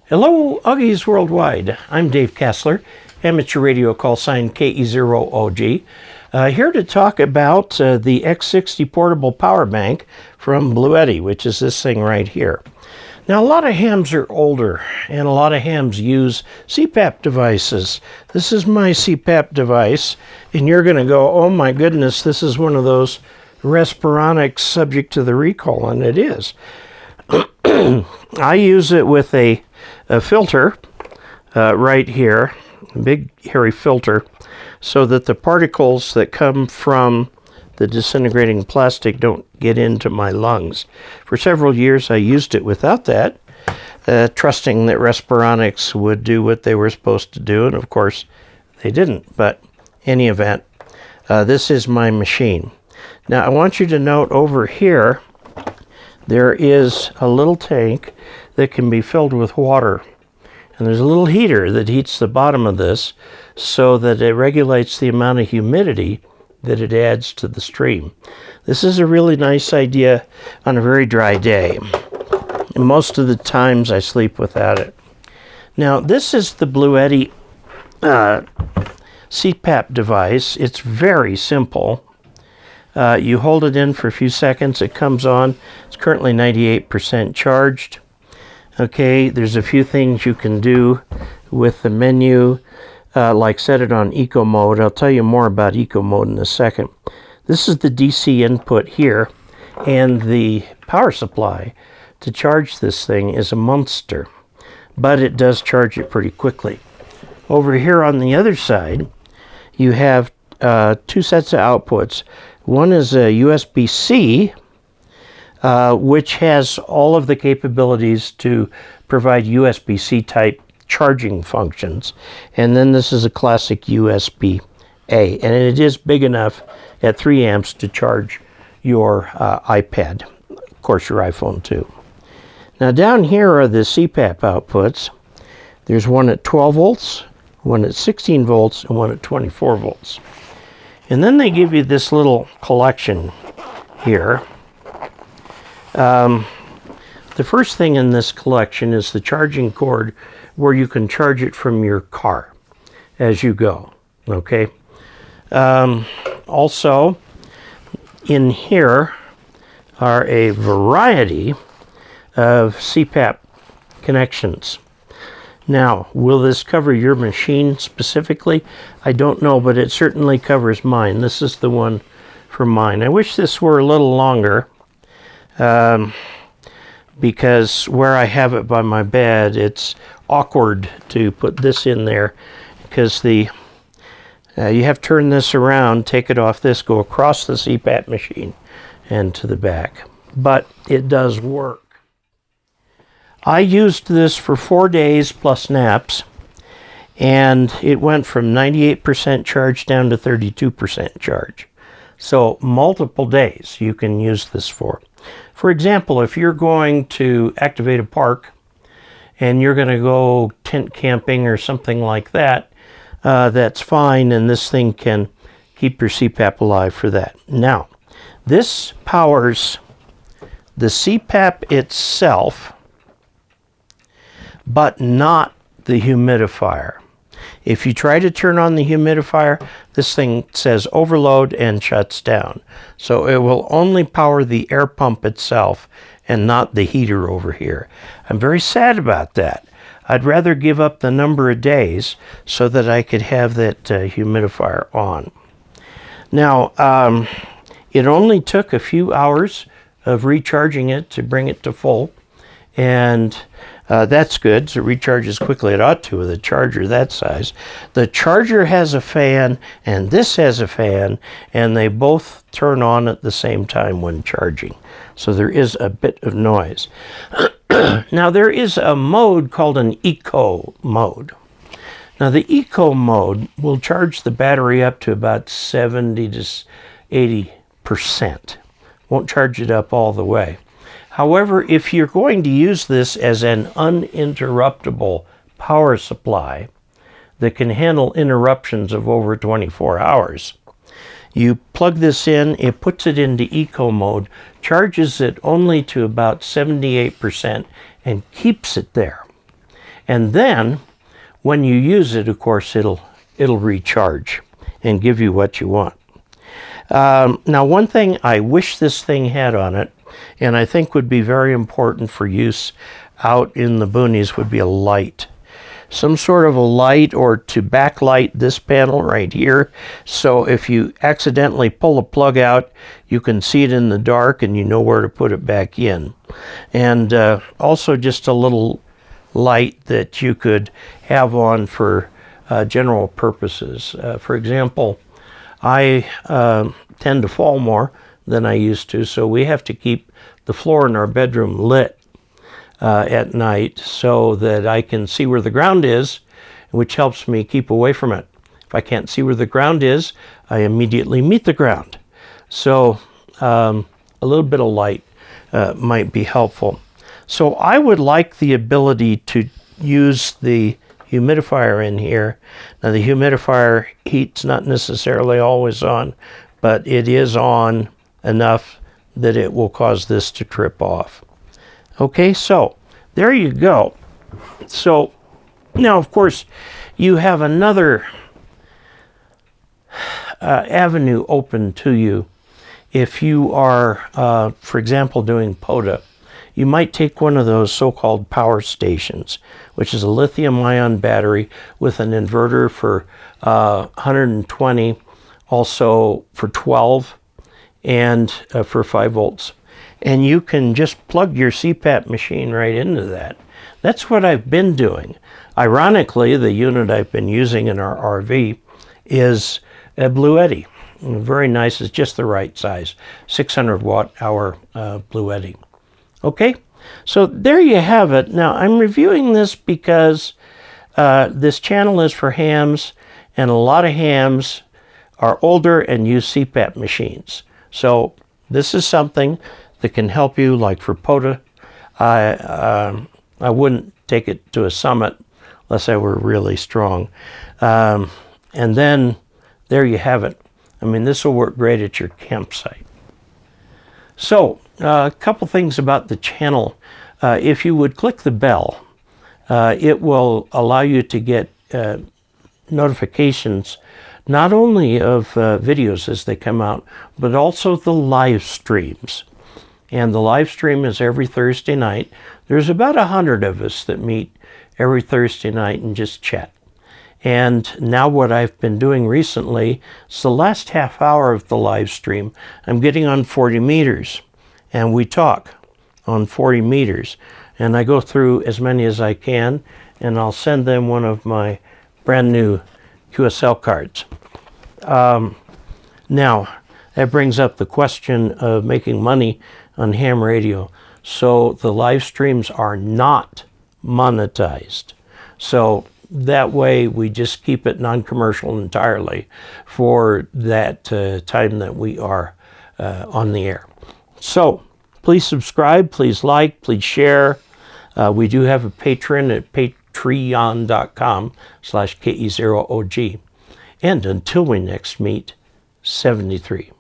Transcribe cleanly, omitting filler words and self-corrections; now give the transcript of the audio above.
Hello, Uggies Worldwide. I'm Dave Casler, amateur radio call sign KE0OG, here to talk about the X60 portable power bank from Bluetti, which is this thing right here. Now, a lot of hams are older, and a lot of hams use CPAP devices. This is my CPAP device, and you're going to go, oh my goodness, this is one of those Respironics subject to the recall, and it is. I use it with a filter right here, a big hairy filter, so that the particles that come from the disintegrating plastic don't get into my lungs. For several years I used it without that, trusting that Respironics would do what they were supposed to do, and of course they didn't. But in any event, this is my machine. Now I want you to note over here there is a little tank that can be filled with water. And there's a little heater that heats the bottom of this so that it regulates the amount of humidity that it adds to the stream. This is a really nice idea on a very dry day. And most of the times I sleep without it. Now, this is the Bluetti CPAP device. It's very simple. You hold it in for a few seconds, it comes on. It's currently 98% charged. Okay, there's a few things you can do with the menu, like set it on eco mode. I'll tell you more about eco mode in a second. This is the DC input here, and the power supply to charge this thing is a monster, but it does charge it pretty quickly. Over here on the other side, you have two sets of outputs. One is a USB-C, which has all of the capabilities to provide USB-C type charging functions. And then this is a classic USB-A. And it is big enough at 3 amps to charge your iPad, of course your iPhone too. Now down here are the CPAP outputs. There's one at 12 volts, one at 16 volts, and one at 24 volts. And then they give you this little collection here. The first thing in this collection is the charging cord where you can charge it from your car as you go, okay? Also, in here are a variety of CPAP connections. Now, will this cover your machine specifically? I don't know, but it certainly covers mine. This is the one for mine. I wish this were a little longer, because where I have it by my bed, it's awkward to put this in there, because you have to turn this around, take it off this, go across the CPAP machine and to the back. But it does work. I used this for 4 days plus naps, and it went from 98% charge down to 32% charge. So multiple days you can use this for. For example, if you're going to activate a park and you're going to go tent camping or something like that, that's fine, and this thing can keep your CPAP alive for that. Now, this powers the CPAP itself, but not the humidifier. If you try to turn on the humidifier, this thing says overload and shuts down. So it will only power the air pump itself and not the heater over here. I'm very sad about that. I'd rather give up the number of days so that I could have that humidifier on. Now, it only took a few hours of recharging it to bring it to full, and that's good, so it recharges quickly. It ought to with a charger that size. The charger has a fan, and this has a fan, and they both turn on at the same time when charging. So there is a bit of noise. Now there is a mode called an eco mode. Now the eco mode will charge the battery up to about 70 to 80%. Won't charge it up all the way. However, if you're going to use this as an uninterruptible power supply that can handle interruptions of over 24 hours, you plug this in, it puts it into eco mode, charges it only to about 78%, and keeps it there. And then when you use it, of course, it'll recharge and give you what you want. Now, one thing I wish this thing had on it, and I think would be very important for use out in the boonies, would be a light. Some sort of a light, or to backlight this panel right here. So if you accidentally pull a plug out, you can see it in the dark and you know where to put it back in. And also just a little light that you could have on for general purposes. For example, I tend to fall more than I used to, so we have to keep the floor in our bedroom lit at night so that I can see where the ground is, which helps me keep away from it. If I can't see where the ground is, I immediately meet the ground. So a little bit of light might be helpful. So I would like the ability to use the humidifier in here. Now, the humidifier heat's not necessarily always on, but it is on enough that it will cause this to trip off. Okay, so there you go. So now, of course, you have another avenue open to you. If you are, for example, doing POTA, you might take one of those so-called power stations, which is a lithium-ion battery with an inverter for 120, also for 12, and for 5 volts. And you can just plug your CPAP machine right into that. That's what I've been doing. Ironically, the unit I've been using in our RV is a Bluetti. Very nice. It's just the right size. 600 watt hour Bluetti. Okay, so there you have it. Now, I'm reviewing this because this channel is for hams, and a lot of hams are older and use CPAP machines. So this is something that can help you, like for POTA. I wouldn't take it to a summit unless I were really strong. And then there you have it. I mean, this will work great at your campsite. So a couple things about the channel. If you would click the bell, it will allow you to get notifications not only of videos as they come out, but also the live streams. And the live stream is every Thursday night. There's about 100 of us that meet every Thursday night and just chat. And now what I've been doing recently is the last half hour of the live stream, I'm getting on 40 meters. And we talk on 40 meters. And I go through as many as I can, and I'll send them one of my brand new QSL cards. Now, that brings up the question of making money on ham radio. So the live streams are not monetized. So that way we just keep it non-commercial entirely for that time that we are on the air. So please subscribe, please like, please share. We do have a patron at patreon.com/KE0OG. And until we next meet, 73.